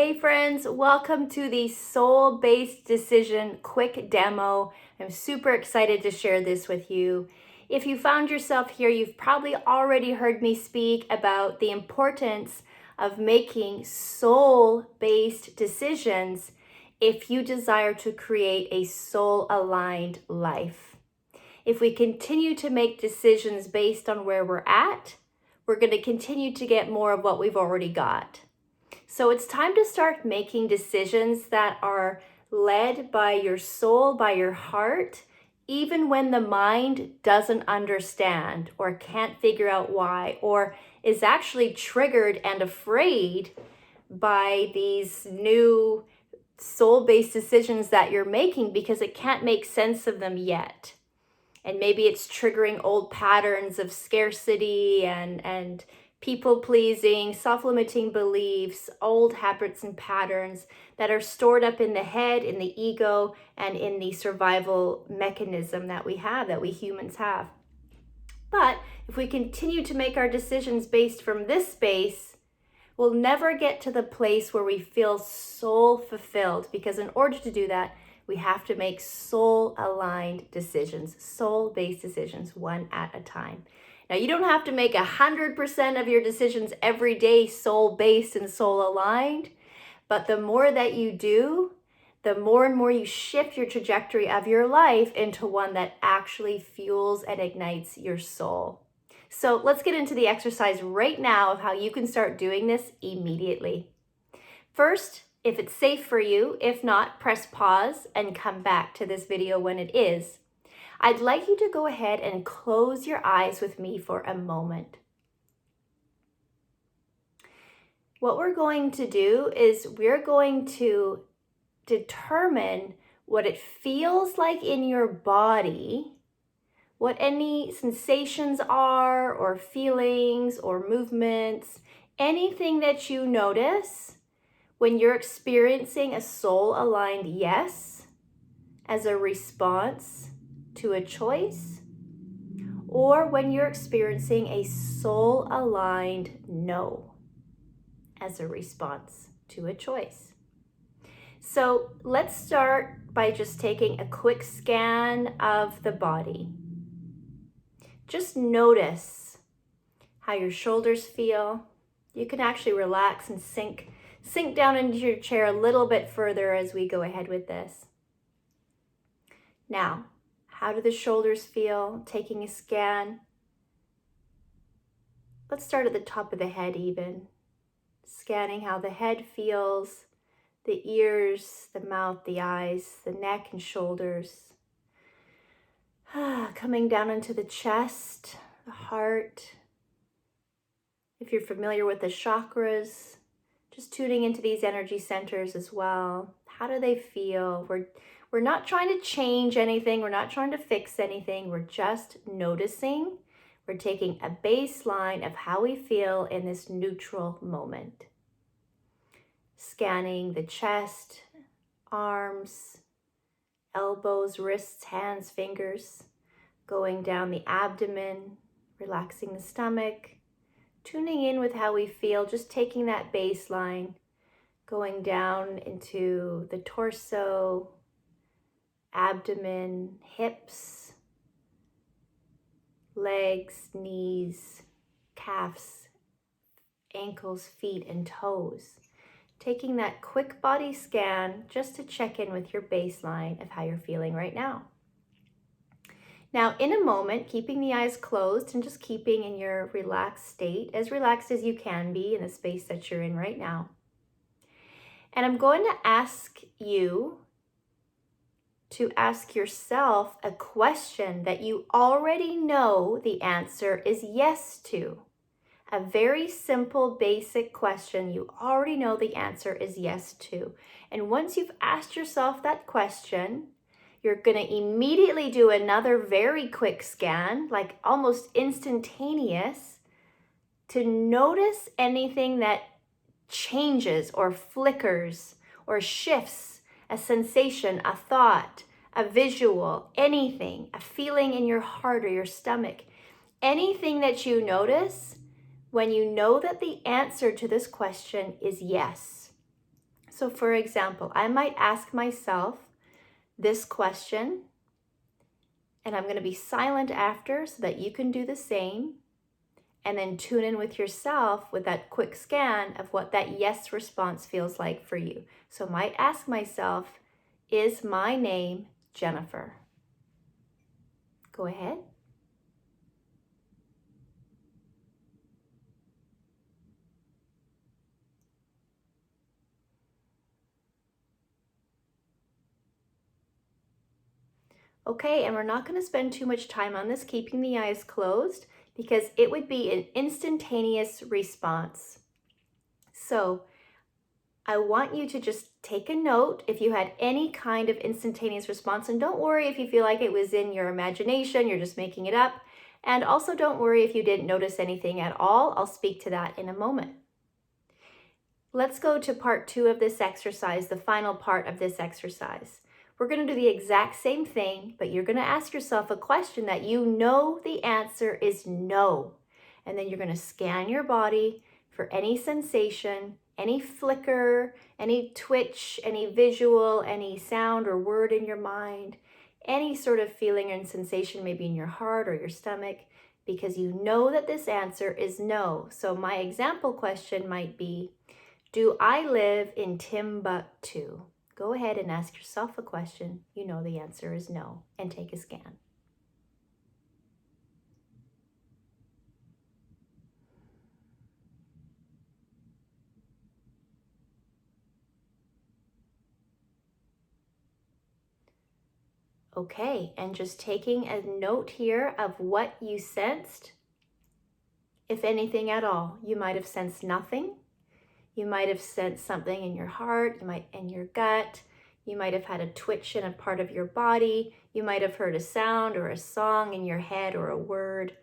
Hey friends, welcome to the soul-based decision quick demo. I'm super excited to share this with you. If you found yourself here, you've probably already heard me speak about the importance of making soul-based decisions if you desire to create a soul-aligned life. If we continue to make decisions based on where we're at, we're going to continue to get more of what we've already got. So it's time to start making decisions that are led by your soul, by your heart, even when the mind doesn't understand or can't figure out why, or is actually triggered and afraid by these new soul-based decisions that you're making because it can't make sense of them yet. And maybe it's triggering old patterns of scarcity and people-pleasing, self-limiting beliefs, old habits and patterns that are stored up in the head, in the ego, and in the survival mechanism that we have, that we humans have. But if we continue to make our decisions based from this space, we'll never get to the place where we feel soul fulfilled, because in order to do that, we have to make soul-aligned decisions, soul-based decisions, one at a time. Now, you don't have to make 100% of your decisions every day soul-based and soul-aligned, but the more that you do, the more and more you shift your trajectory of your life into one that actually fuels and ignites your soul. So let's get into the exercise right now of how you can start doing this immediately. First, if it's safe for you, if not, press pause and come back to this video when it is. I'd like you to go ahead and close your eyes with me for a moment. What we're going to do is we're going to determine what it feels like in your body, what any sensations are or feelings or movements, anything that you notice when you're experiencing a soul-aligned yes as a response to a choice, or when you're experiencing a soul-aligned no as a response to a choice. So let's start by just taking a quick scan of the body. Just notice how your shoulders feel. You can actually relax and sink down into your chair a little bit further as we go ahead with this. Now, how do the shoulders feel? Taking a scan. Let's start at the top of the head even. Scanning how the head feels, the ears, the mouth, the eyes, the neck and shoulders. Coming down into the chest, the heart. If you're familiar with the chakras, just tuning into these energy centers as well. How do they feel? We're not trying to change anything. We're not trying to fix anything. We're just noticing. We're taking a baseline of how we feel in this neutral moment. Scanning the chest, arms, elbows, wrists, hands, fingers, going down the abdomen, relaxing the stomach, tuning in with how we feel, just taking that baseline, going down into the torso, abdomen, hips, legs, knees, calves, ankles, feet, and toes. Taking that quick body scan just to check in with your baseline of how you're feeling right now. Now, in a moment, keeping the eyes closed and just keeping in your relaxed state, as relaxed as you can be in the space that you're in right now. And I'm going to ask you to ask yourself a question that you already know the answer is yes to. A very simple, basic question you already know the answer is yes to. And once you've asked yourself that question, you're going to immediately do another very quick scan, like almost instantaneous, to notice anything that changes or flickers or shifts, a sensation, a thought, a visual, anything, a feeling in your heart or your stomach. Anything that you notice when you know that the answer to this question is yes. So for example, I might ask myself this question, and I'm going to be silent after so that you can do the same, and then tune in with yourself with that quick scan of what that yes response feels like for you. So I might ask myself, is my name Jennifer? Go ahead. Okay, and we're not going to spend too much time on this, keeping the eyes closed, because it would be an instantaneous response. So I want you to just take a note if you had any kind of instantaneous response, and don't worry if you feel like it was in your imagination, you're just making it up. And also don't worry if you didn't notice anything at all. I'll speak to that in a moment. Let's go to part 2 of this exercise, the final part of this exercise. We're going to do the exact same thing, but you're going to ask yourself a question that you know the answer is no. And then you're going to scan your body for any sensation, any flicker, any twitch, any visual, any sound or word in your mind, any sort of feeling and sensation maybe in your heart or your stomach, because you know that this answer is no. So my example question might be, do I live in Timbuktu? Go ahead and ask yourself a question. You know the answer is no, and take a scan. Okay, and just taking a note here of what you sensed, if anything at all. You might have sensed nothing. You might have sensed something in your heart, you might in your gut. You might have had a twitch in a part of your body. You might have heard a sound or a song in your head or a word.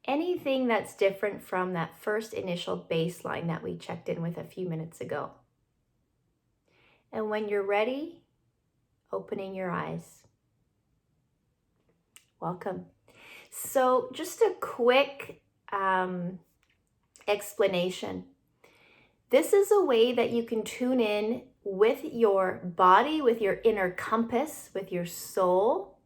Anything that's different from that first initial baseline that we checked in with a few minutes ago. And when you're ready, opening your eyes. Welcome. So just a quick explanation. This is a way that you can tune in with your body, with your inner compass, with your soul,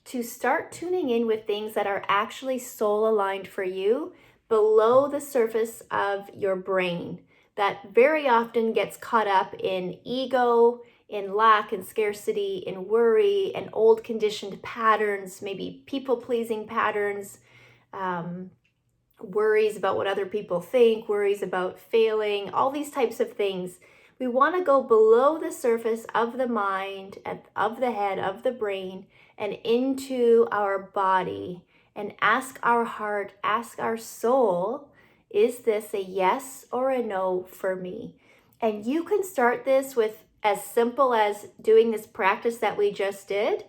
to start tuning in with things that are actually soul aligned for you below the surface of your brain that very often gets caught up in ego, in lack and scarcity, in worry and old conditioned patterns, maybe people-pleasing patterns, worries about what other people think, worries about failing, all these types of things. We want to go below the surface of the mind, of the head, of the brain, and into our body and ask our heart, ask our soul, is this a yes or a no for me? And you can start this with as simple as doing this practice that we just did,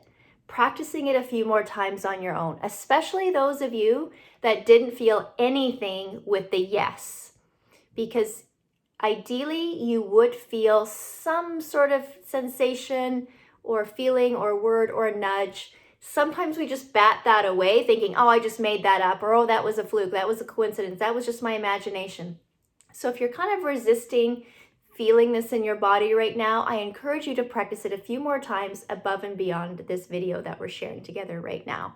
practicing it a few more times on your own, especially those of you that didn't feel anything with the yes, because ideally you would feel some sort of sensation or feeling or word or nudge. Sometimes we just bat that away thinking, oh, I just made that up, or oh, that was a fluke, that was a coincidence, that was just my imagination. So if you're kind of resisting feeling this in your body right now, I encourage you to practice it a few more times above and beyond this video that we're sharing together right now.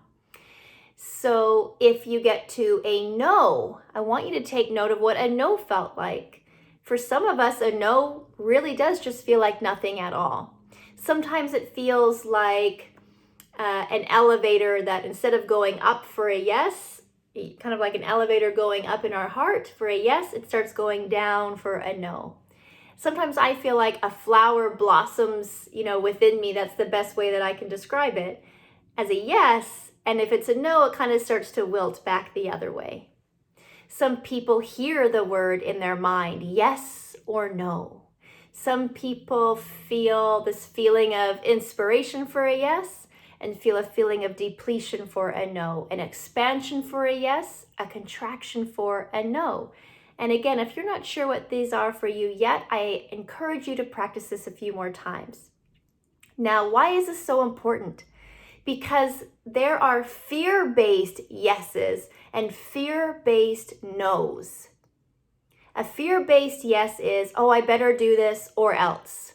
So if you get to a no, I want you to take note of what a no felt like. For some of us, a no really does just feel like nothing at all. Sometimes it feels like an elevator that instead of going up for a yes, kind of like an elevator going up in our heart for a yes, it starts going down for a no. Sometimes I feel like a flower blossoms, within me. That's the best way that I can describe it, as a yes. And if it's a no, it kind of starts to wilt back the other way. Some people hear the word in their mind, yes or no. Some people feel this feeling of inspiration for a yes and feel a feeling of depletion for a no, an expansion for a yes, a contraction for a no. And again, if you're not sure what these are for you yet, I encourage you to practice this a few more times. Now, why is this so important? Because there are fear-based yeses and fear-based nos. A fear-based yes is, oh, I better do this or else.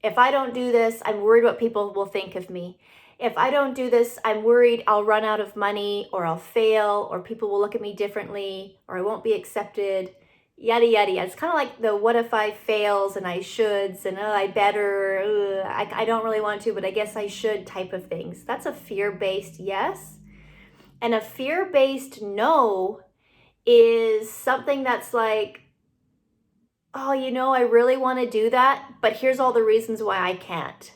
If I don't do this, I'm worried what people will think of me. If I don't do this, I'm worried I'll run out of money, or I'll fail, or people will look at me differently, or I won't be accepted, yada, yada, yada. It's kind of like the what if I fails and I shoulds and oh, I better, I don't really want to, but I guess I should type of things. That's a fear-based yes. And a fear-based no is something that's like, oh, I really want to do that, but here's all the reasons why I can't.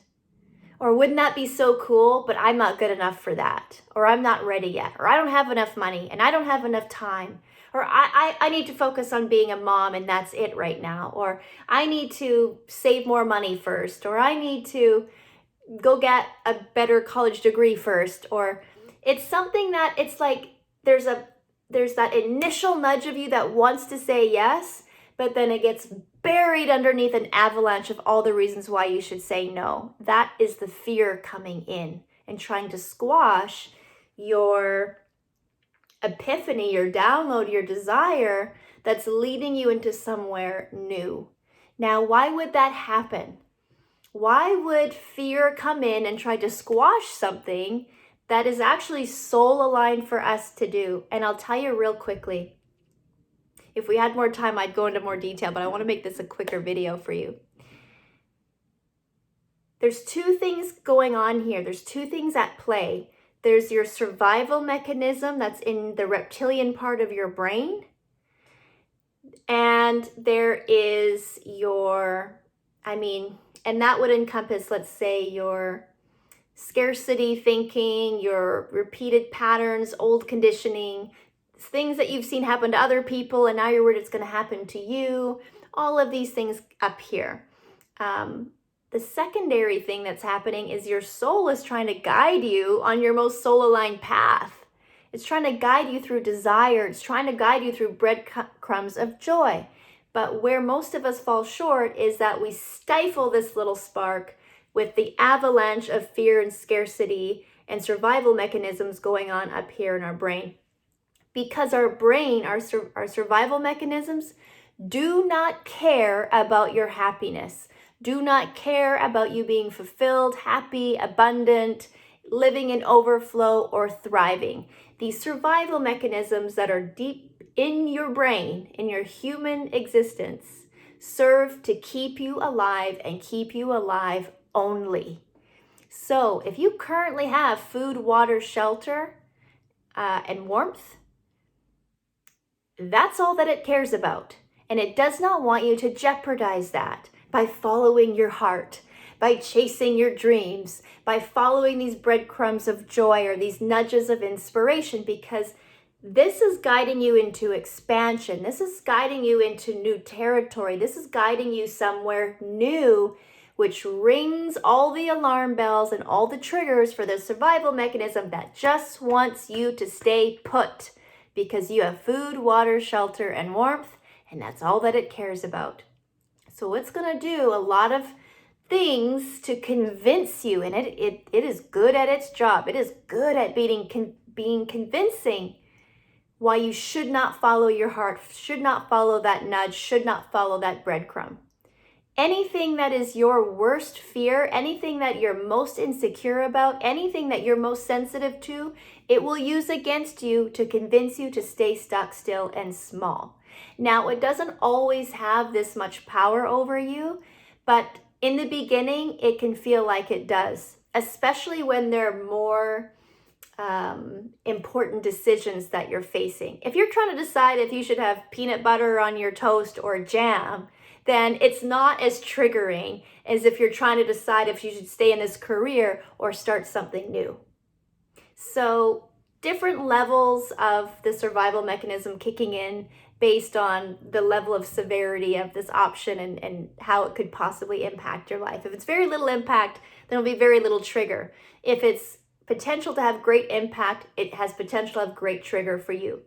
Or wouldn't that be so cool, but I'm not good enough for that. Or I'm not ready yet. Or I don't have enough money and I don't have enough time. Or I need to focus on being a mom and that's it right now. Or I need to save more money first. Or I need to go get a better college degree first. Or it's something that it's like there's that initial nudge of you that wants to say yes, but then it gets buried underneath an avalanche of all the reasons why you should say no. That is the fear coming in and trying to squash your epiphany, your download, your desire that's leading you into somewhere new. Now, why would that happen? Why would fear come in and try to squash something that is actually soul aligned for us to do? And I'll tell you real quickly. If we had more time, I'd go into more detail, but I want to make this a quicker video for you. There's two things going on here. There's two things at play. There's your survival mechanism that's in the reptilian part of your brain. And there is and that would encompass, let's say, your scarcity thinking, your repeated patterns, old conditioning, things that you've seen happen to other people, and now you're worried it's going to happen to you. All of these things up here. The secondary thing that's happening is your soul is trying to guide you on your most soul-aligned path. It's trying to guide you through desire. It's trying to guide you through breadcrumbs of joy. But where most of us fall short is that we stifle this little spark with the avalanche of fear and scarcity and survival mechanisms going on up here in our brain. Because our brain, our survival mechanisms, do not care about your happiness, do not care about you being fulfilled, happy, abundant, living in overflow, or thriving. These survival mechanisms that are deep in your brain, in your human existence, serve to keep you alive and keep you alive only. So if you currently have food, water, shelter, and warmth, that's all that it cares about. And it does not want you to jeopardize that by following your heart, by chasing your dreams, by following these breadcrumbs of joy or these nudges of inspiration, because this is guiding you into expansion. This is guiding you into new territory. This is guiding you somewhere new, which rings all the alarm bells and all the triggers for the survival mechanism that just wants you to stay put. Because you have food, water, shelter, and warmth, and that's all that it cares about. So it's going to do a lot of things to convince you, and it is good at its job. It is good at being convincing why you should not follow your heart, should not follow that nudge, should not follow that breadcrumb. Anything that is your worst fear, anything that you're most insecure about, anything that you're most sensitive to, it will use against you to convince you to stay stuck still and small. Now, it doesn't always have this much power over you, but in the beginning, it can feel like it does, especially when there are more important decisions that you're facing. If you're trying to decide if you should have peanut butter on your toast or jam, then it's not as triggering as if you're trying to decide if you should stay in this career or start something new. So different levels of the survival mechanism kicking in based on the level of severity of this option and how it could possibly impact your life. If it's very little impact, then it'll be very little trigger. If it's potential to have great impact, it has potential to have great trigger for you.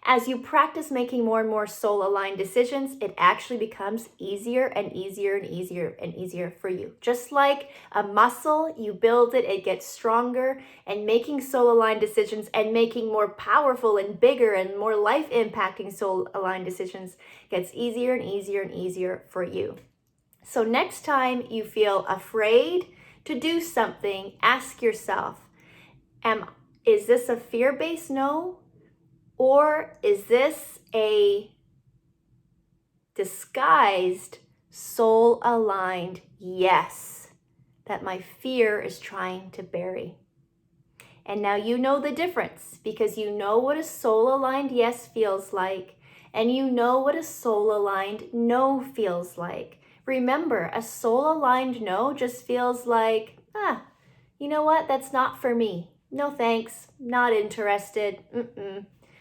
As you practice making more and more soul-aligned decisions, it actually becomes easier and easier and easier and easier for you. Just like a muscle, you build it, it gets stronger, and making soul-aligned decisions and making more powerful and bigger and more life-impacting soul-aligned decisions gets easier and easier and easier for you. So next time you feel afraid to do something, ask yourself, is this a fear-based no? Or is this a disguised, soul-aligned yes that my fear is trying to bury? And now you know the difference because you know what a soul-aligned yes feels like, and you know what a soul-aligned no feels like. Remember, a soul-aligned no just feels like, you know what? That's not for me. No thanks. Not interested.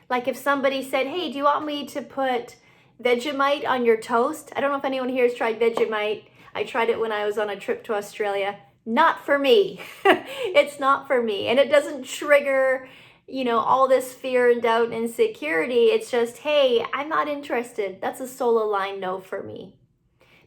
Like if somebody said, hey, do you want me to put Vegemite on your toast? I don't know if anyone here has tried Vegemite. I tried it when I was on a trip to Australia. Not for me. It's not for me. And it doesn't trigger, all this fear and doubt and insecurity. It's just, hey, I'm not interested. That's a soul-aligned no for me.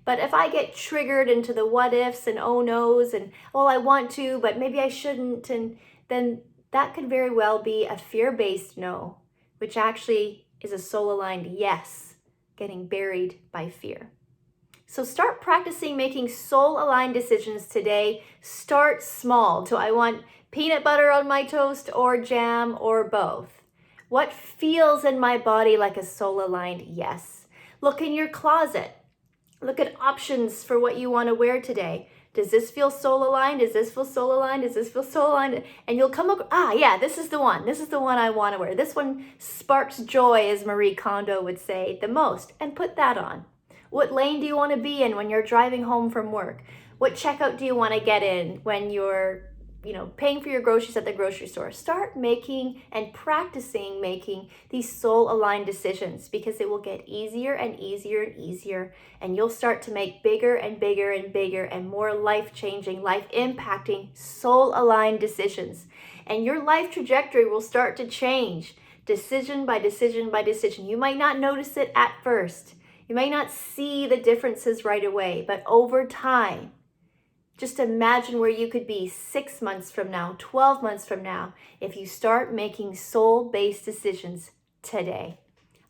But if I get triggered into the what ifs and oh no's and, I want to, but maybe I shouldn't, and then that could very well be a fear-based no, which actually is a soul-aligned yes, getting buried by fear. So start practicing making soul-aligned decisions today. Start small. Do I want peanut butter on my toast or jam or both? What feels in my body like a soul-aligned yes? Look in your closet. Look at options for what you want to wear today. Does this feel soul-aligned? Does this feel soul-aligned? Does this feel soul-aligned? And you'll come up, yeah, this is the one. This is the one I want to wear. This one sparks joy, as Marie Kondo would say, the most. And put that on. What lane do you want to be in when you're driving home from work? What checkout do you want to get in when you're paying for your groceries at the grocery store? Start making and practicing making these soul-aligned decisions because it will get easier and easier and easier, and you'll start to make bigger and bigger and bigger and more life-changing, life-impacting, soul-aligned decisions. And your life trajectory will start to change decision by decision by decision. You might not notice it at first. You might not see the differences right away, but over time, just imagine where you could be 6 months from now, 12 months from now, if you start making soul-based decisions today.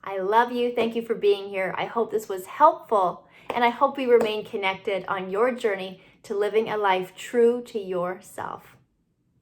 I love you. Thank you for being here. I hope this was helpful, and I hope we remain connected on your journey to living a life true to yourself.